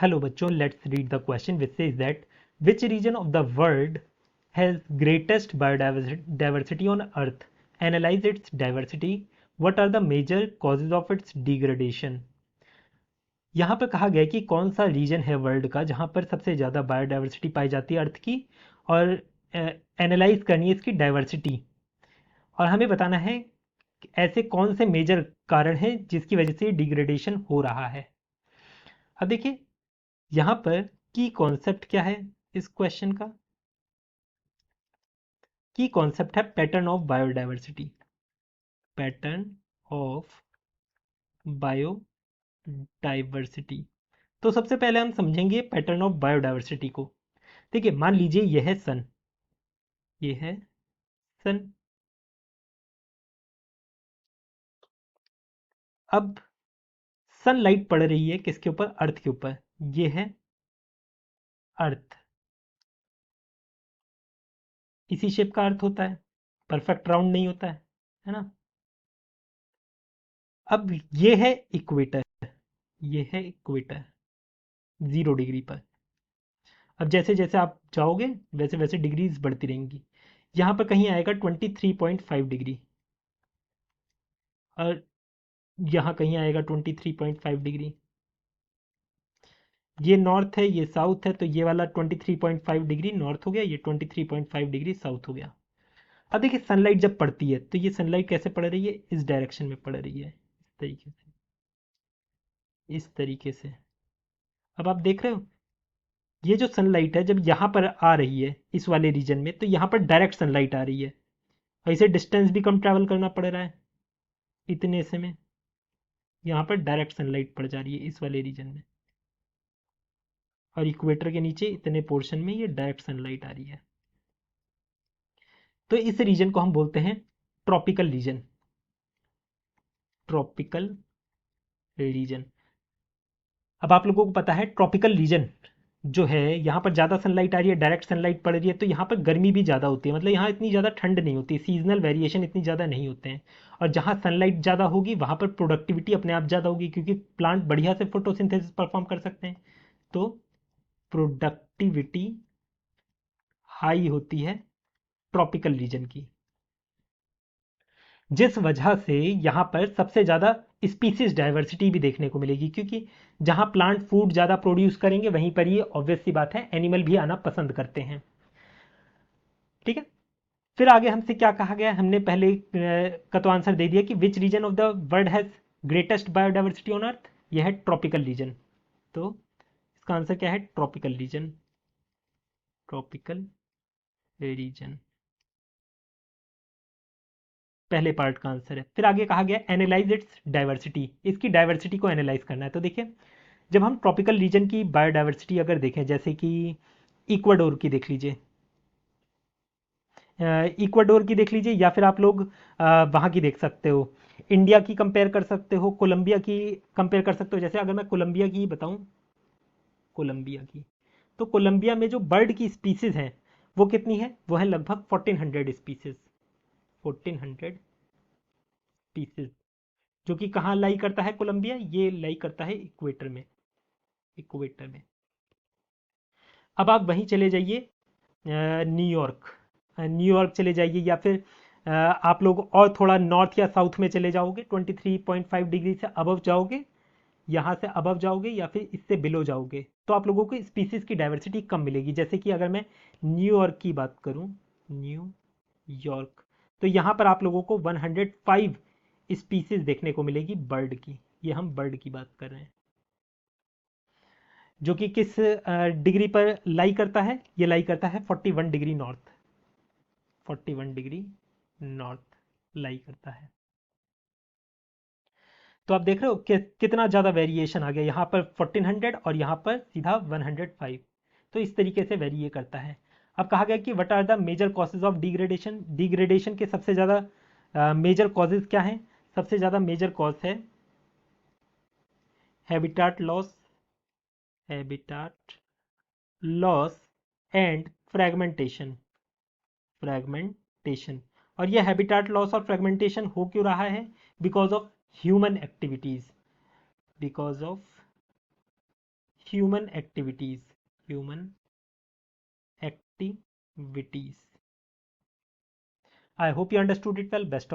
Hello बच्चों, let's read the question which says that which region of the world has greatest biodiversity on earth? Analyze its diversity. What are the major causes of its degradation? यहाँ पर कहा गया है कि कौन सा reason है वर्ल्ड का जहाँ पर सबसे ज़्यादा बायोडाइवर्सिटी पाई जाती है अर्थ की, और एनालाइज करनी है इसकी डाइवर्सिटी, और हमें बताना है कि ऐसे कौन से मेजर कारण हैं जिसकी वजह से डिग्रेडेशन हो रहा है। अब देखिए यहाँ पर की कॉन्सेप्ट क्या है इस क्वेश्चन का। की कॉन्सेप्ट है pattern of biodiversity. Pattern of biodiversity. तो सबसे पहले हम समझेंगे पैटर्न ऑफ बायोडाइवर्सिटी को। देखिए मान लीजिए यह है सन, ये है सन। अब सनलाइट पड़ रही है किसके ऊपर? अर्थ के ऊपर। ये है अर्थ। इसी शेप का अर्थ होता है, परफेक्ट राउंड नहीं होता है ना। अब ये है इक्वेटर, ये है इक्वेटर 0 डिग्री पर। अब जैसे जैसे आप जाओगे वैसे वैसे डिग्रीज बढ़ती रहेंगी। यहाँ पर कहीं आएगा 23.5 डिग्री, और यहाँ कहीं आएगा 23.5 डिग्री। ये नॉर्थ है, ये साउथ है, तो ये वाला 23.5 डिग्री नॉर्थ हो गया, ये 23.5 डिग्री साउथ हो गया। अब देखिए सनलाइट जब पड़ती है तो ये सनलाइट कैसे पड़ रही है? इस डायरेक्शन में पड़ रही है, इस तरीके से, इस तरीके से। अब आप देख रहे हो ये जो सनलाइट है जब यहाँ पर आ रही है इस वाले रीजन में, तो यहाँ पर डायरेक्ट सनलाइट आ रही है, और इसे डिस्टेंस भी कम ट्रैवल करना पड़ रहा है। इतने से में यहाँ पर डायरेक्ट सनलाइट पड़ जा रही है इस वाले रीजन में, और इक्वेटर के नीचे इतने पोर्शन में ये डायरेक्ट सनलाइट आ रही है। तो इस रीजन को हम बोलते हैं ट्रॉपिकल रीजन। Tropical region. अब आप लोगों को पता है ट्रॉपिकल रीजन जो है यहाँ पर ज़्यादा सनलाइट आ रही है, डायरेक्ट सनलाइट पड़ रही है, तो यहाँ पर गर्मी भी ज़्यादा होती है। मतलब यहाँ इतनी ज़्यादा ठंड नहीं होती, सीजनल वेरिएशन इतनी ज़्यादा नहीं होते हैं। और जहाँ सनलाइट ज़्यादा होगी वहाँ पर प्रोडक्टिविटी अपने आप ज़्यादा होगी, क्योंकि प्लांट बढ़िया से फोटोसिंथेसिस परफॉर्म कर सकते हैं। तो प्रोडक्टिविटी हाई होती है ट्रॉपिकल रीजन की, जिस वजह से यहाँ पर सबसे ज़्यादा स्पीसीज डाइवर्सिटी भी देखने को मिलेगी, क्योंकि जहाँ प्लांट फूड ज़्यादा प्रोड्यूस करेंगे वहीं पर ये ऑब्वियस सी बात है एनिमल भी आना पसंद करते हैं। ठीक है, फिर आगे हमसे क्या कहा गया? हमने पहले का तो आंसर दे दिया कि which region of the world has greatest biodiversity on earth. यह है ट्रॉपिकल रीजन। तो इसका आंसर क्या है? Tropical region. ट्रॉपिकल रीजन पहले पार्ट का आंसर है। फिर आगे कहा गया एनालाइज इट्स डाइवर्सिटी। इसकी डाइवर्सिटी को एनालाइज करना है। तो देखिए जब हम ट्रॉपिकल रीजन की बायोडाइवर्सिटी अगर देखें, जैसे कि इक्वाडोर की देख लीजिए, इक्वाडोर की देख लीजिए, या फिर आप लोग वहाँ की देख सकते हो, इंडिया की कंपेयर कर सकते हो, कोलंबिया की कंपेयर कर सकते हो। जैसे अगर मैं कोलंबिया की बताऊं, कोलंबिया की, तो कोलंबिया में जो बर्ड की स्पीसीज हैं वो कितनी है? वो है लगभग 1400 स्पीसीज। 1400 स्पीसीज, जो कि कहाँ लाई करता है कोलंबिया? ये लाई करता है इक्वेटर में, इक्वेटर में। अब आप वहीं चले जाइए न्यूयॉर्क, न्यूयॉर्क चले जाइए, या फिर आप लोग और थोड़ा नॉर्थ या साउथ में चले जाओगे, 23.5 डिग्री से अबव जाओगे, यहाँ से अबव जाओगे या फिर इससे बिलो जाओगे, तो आप लोगों को स्पीसीज की डाइवर्सिटी कम मिलेगी। जैसे कि अगर मैं न्यूयॉर्क की बात करूँ, न्यूयॉर्क, तो यहाँ पर आप लोगों को 105 स्पीसीज देखने को मिलेगी बर्ड की। ये हम बर्ड की बात कर रहे हैं, जो कि किस डिग्री पर लाई करता है? ये लाई करता है 41 डिग्री नॉर्थ, 41 डिग्री नॉर्थ लाई करता है। तो आप देख रहे हो कि कितना ज़्यादा वेरिएशन आ गया, यहाँ पर 1400 और यहाँ पर सीधा 105। तो इस तरीके से वेरी करता है। अब कहा गया कि what are the major causes of degradation. Degradation के सबसे ज़्यादा मेजर कॉजेज क्या हैं? सबसे ज़्यादा मेजर कॉज है habitat loss, habitat loss and fragmentation, fragmentation. और ये हैबिटाट लॉस और फ्रेगमेंटेशन हो क्यों रहा है? Because of human activities, because of human activities, human activities. I hope you understood it well. Best